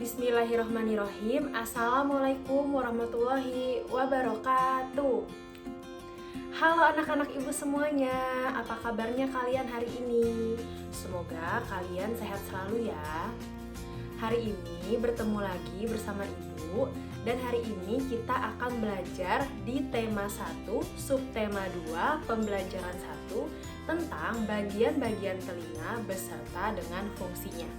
Bismillahirrahmanirrahim. Assalamualaikum warahmatullahi wabarakatuh. Halo anak-anak ibu semuanya, apa kabarnya kalian hari ini? Semoga kalian sehat selalu ya. Hari ini bertemu lagi bersama ibu, dan hari ini kita akan belajar di tema 1, subtema 2, pembelajaran 1 tentang bagian-bagian telinga beserta dengan fungsinya.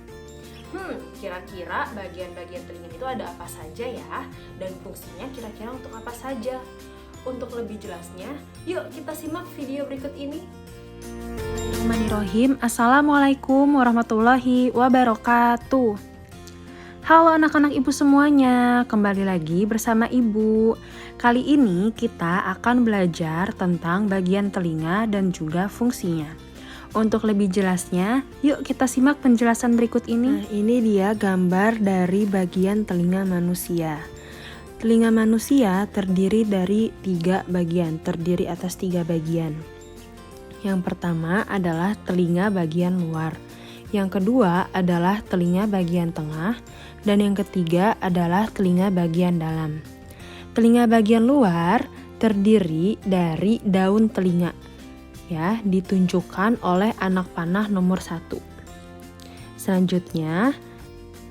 Kira-kira bagian-bagian telinga itu ada apa saja ya? Dan fungsinya kira-kira untuk apa saja? Untuk lebih jelasnya, yuk kita simak video berikut ini. Bismillahirrahmanirrahim. Assalamualaikum warahmatullahi wabarakatuh. Halo anak-anak ibu semuanya, kembali lagi bersama ibu. Kali ini kita akan belajar tentang bagian telinga dan juga fungsinya. Untuk lebih jelasnya, yuk kita simak penjelasan berikut ini. Nah, ini dia gambar dari bagian telinga manusia. Telinga manusia terdiri dari 3 bagian, terdiri atas 3 bagian. Yang pertama adalah telinga bagian luar. Yang kedua adalah telinga bagian tengah. Dan yang ketiga adalah telinga bagian dalam. Telinga bagian luar terdiri dari daun telinga. Ya, ditunjukkan oleh anak panah nomor 1. Selanjutnya,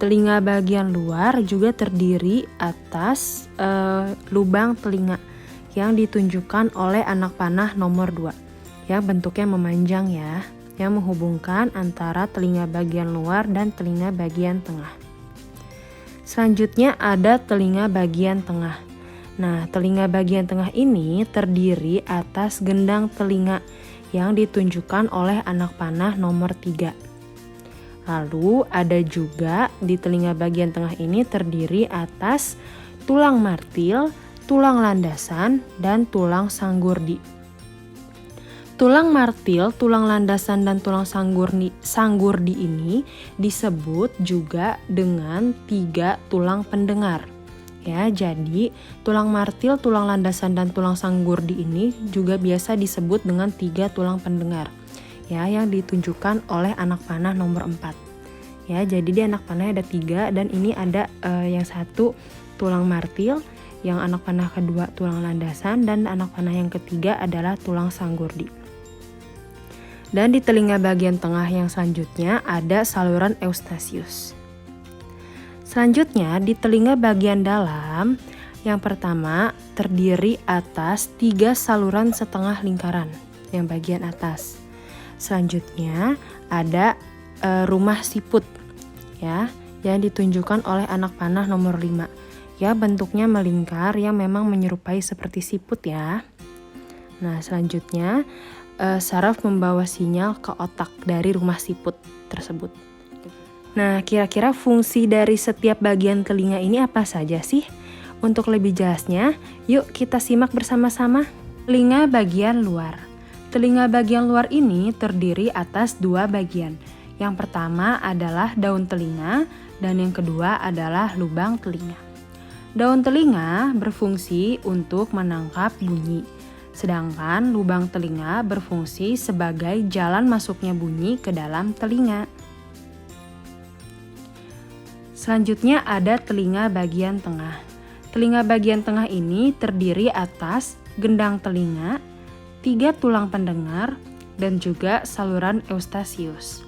telinga bagian luar juga terdiri atas lubang telinga yang ditunjukkan oleh anak panah nomor 2. Ya, bentuknya memanjang ya, yang menghubungkan antara telinga bagian luar dan telinga bagian tengah. Selanjutnya ada telinga bagian tengah. Nah, telinga bagian tengah ini terdiri atas gendang telinga yang ditunjukkan oleh anak panah nomor 3. Lalu ada juga di telinga bagian tengah ini terdiri atas tulang martil, tulang landasan, dan tulang sanggurdi. Tulang martil, tulang landasan, dan tulang sanggurdi ini disebut juga dengan 3 tulang pendengar. Ya, jadi tulang martil, tulang landasan, dan tulang sanggurdi ini juga biasa disebut dengan 3 tulang pendengar. Ya, yang ditunjukkan oleh anak panah nomor 4. Ya, jadi di anak panahnya ada 3 dan ini ada yang satu tulang martil, yang anak panah kedua tulang landasan, dan anak panah yang ketiga adalah tulang sanggurdi. Dan di telinga bagian tengah yang selanjutnya ada saluran Eustachius. Selanjutnya di telinga bagian dalam, yang pertama terdiri atas 3 saluran setengah lingkaran yang bagian atas. Selanjutnya ada rumah siput ya, yang ditunjukkan oleh anak panah nomor 5. Ya, bentuknya melingkar yang memang menyerupai seperti siput ya. Nah, selanjutnya saraf membawa sinyal ke otak dari rumah siput tersebut. Nah, kira-kira fungsi dari setiap bagian telinga ini apa saja sih? Untuk lebih jelasnya, yuk kita simak bersama-sama. Telinga bagian luar. Telinga bagian luar ini terdiri atas 2 bagian. Yang pertama adalah daun telinga dan yang kedua adalah lubang telinga. Daun telinga berfungsi untuk menangkap bunyi, sedangkan lubang telinga berfungsi sebagai jalan masuknya bunyi ke dalam telinga. Selanjutnya ada telinga bagian tengah. Telinga bagian tengah ini terdiri atas gendang telinga, 3 tulang pendengar, dan juga saluran Eustachius.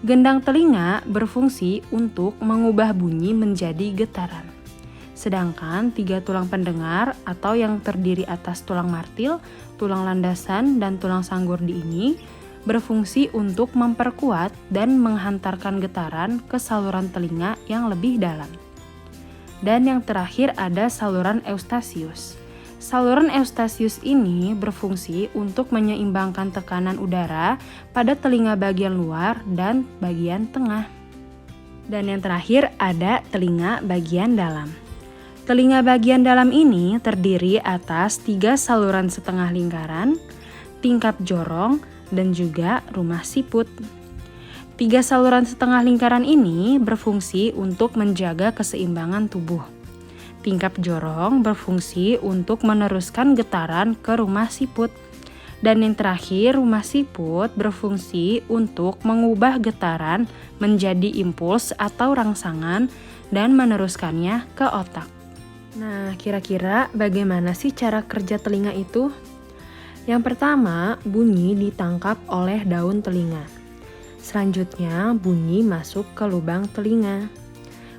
Gendang telinga berfungsi untuk mengubah bunyi menjadi getaran. Sedangkan 3 tulang pendengar atau yang terdiri atas tulang martil, tulang landasan, dan tulang sanggurdi ini berfungsi untuk memperkuat dan menghantarkan getaran ke saluran telinga yang lebih dalam. Dan yang terakhir ada saluran Eustachius. Saluran Eustachius ini berfungsi untuk menyeimbangkan tekanan udara pada telinga bagian luar dan bagian tengah. Dan yang terakhir ada telinga bagian dalam. Telinga bagian dalam ini terdiri atas 3 saluran setengah lingkaran, tingkap jorong, dan juga rumah siput. 3 saluran setengah lingkaran ini berfungsi untuk menjaga keseimbangan tubuh. Tingkap jorong berfungsi untuk meneruskan getaran ke rumah siput. Dan yang terakhir, rumah siput berfungsi untuk mengubah getaran menjadi impuls atau rangsangan dan meneruskannya ke otak. Nah, kira-kira bagaimana sih cara kerja telinga itu? Yang pertama, bunyi ditangkap oleh daun telinga. Selanjutnya, bunyi masuk ke lubang telinga.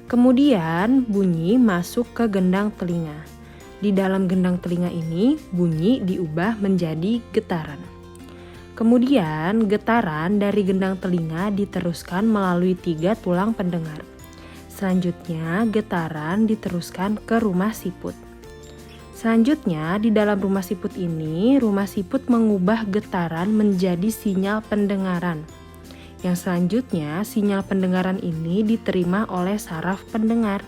Kemudian, bunyi masuk ke gendang telinga. Di dalam gendang telinga ini, bunyi diubah menjadi getaran. Kemudian, getaran dari gendang telinga diteruskan melalui 3 tulang pendengar. Selanjutnya, getaran diteruskan ke rumah siput. Selanjutnya, di dalam rumah siput ini, rumah siput mengubah getaran menjadi sinyal pendengaran. Yang selanjutnya, sinyal pendengaran ini diterima oleh saraf pendengar.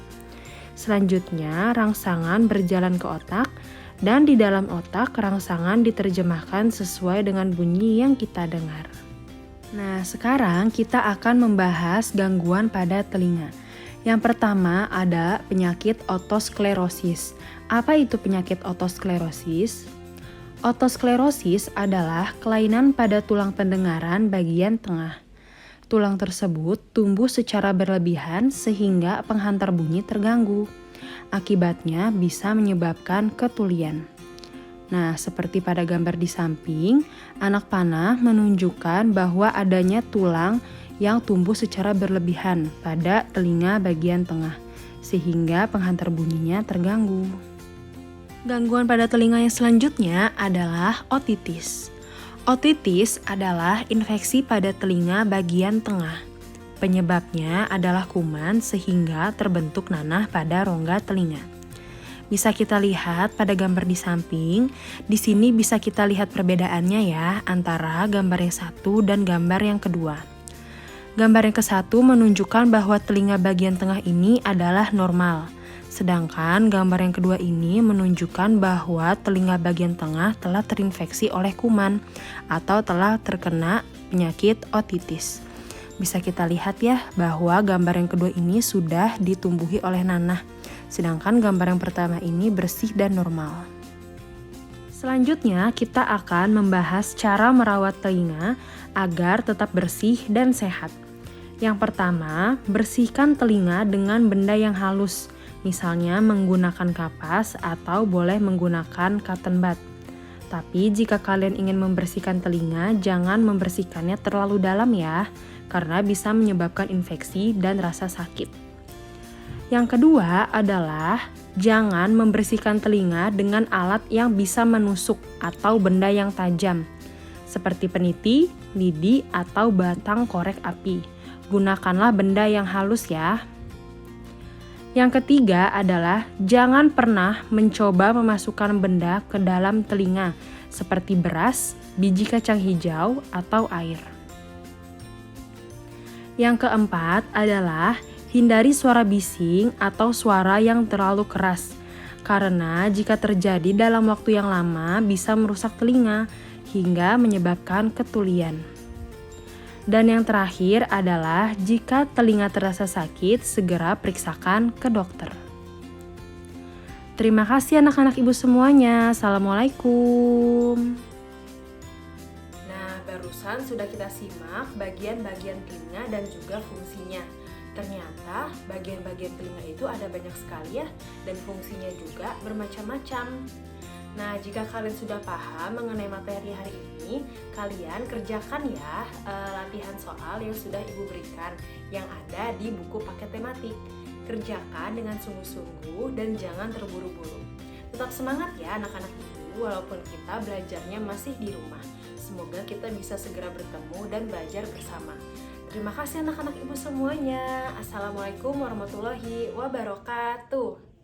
Selanjutnya, rangsangan berjalan ke otak, dan di dalam otak, rangsangan diterjemahkan sesuai dengan bunyi yang kita dengar. Nah, sekarang kita akan membahas gangguan pada telinga. Yang pertama ada penyakit otosklerosis. Apa itu penyakit otosklerosis? Otosklerosis adalah kelainan pada tulang pendengaran bagian tengah. Tulang tersebut tumbuh secara berlebihan sehingga penghantar bunyi terganggu. Akibatnya bisa menyebabkan ketulian. Nah, seperti pada gambar di samping, anak panah menunjukkan bahwa adanya tulang yang tumbuh secara berlebihan pada telinga bagian tengah, sehingga penghantar bunyinya terganggu. Gangguan pada telinga yang selanjutnya adalah otitis. Otitis adalah infeksi pada telinga bagian tengah. Penyebabnya adalah kuman sehingga terbentuk nanah pada rongga telinga. Bisa kita lihat pada gambar di samping. Di sini bisa kita lihat perbedaannya ya antara gambar yang satu dan gambar yang kedua. Gambar yang ke-1 menunjukkan bahwa telinga bagian tengah ini adalah normal. Sedangkan gambar yang kedua ini menunjukkan bahwa telinga bagian tengah telah terinfeksi oleh kuman atau telah terkena penyakit otitis. Bisa kita lihat ya bahwa gambar yang kedua ini sudah ditumbuhi oleh nanah. Sedangkan gambar yang pertama ini bersih dan normal. Selanjutnya kita akan membahas cara merawat telinga agar tetap bersih dan sehat. Yang pertama, bersihkan telinga dengan benda yang halus, misalnya menggunakan kapas atau boleh menggunakan cotton bud. Tapi jika kalian ingin membersihkan telinga, jangan membersihkannya terlalu dalam ya, karena bisa menyebabkan infeksi dan rasa sakit. Yang kedua adalah jangan membersihkan telinga dengan alat yang bisa menusuk atau benda yang tajam, seperti peniti, lidi, atau batang korek api. Gunakanlah benda yang halus ya. Yang ketiga adalah jangan pernah mencoba memasukkan benda ke dalam telinga, seperti beras, biji kacang hijau, atau air. Yang keempat adalah hindari suara bising atau suara yang terlalu keras, karena jika terjadi dalam waktu yang lama bisa merusak telinga hingga menyebabkan ketulian. Dan yang terakhir adalah jika telinga terasa sakit, segera periksakan ke dokter. Terima kasih anak-anak ibu semuanya. Assalamualaikum. Nah, barusan sudah kita simak bagian-bagian telinga dan juga fungsinya. Ternyata bagian-bagian telinga itu ada banyak sekali ya, dan fungsinya juga bermacam-macam. Nah, jika kalian sudah paham mengenai materi hari ini, kalian kerjakan ya latihan soal yang sudah Ibu berikan yang ada di buku paket tematik. Kerjakan dengan sungguh-sungguh dan jangan terburu-buru. Tetap semangat ya anak-anak Ibu, walaupun kita belajarnya masih di rumah. Semoga kita bisa segera bertemu dan belajar bersama. Terima kasih anak-anak Ibu semuanya. Assalamualaikum warahmatullahi wabarakatuh.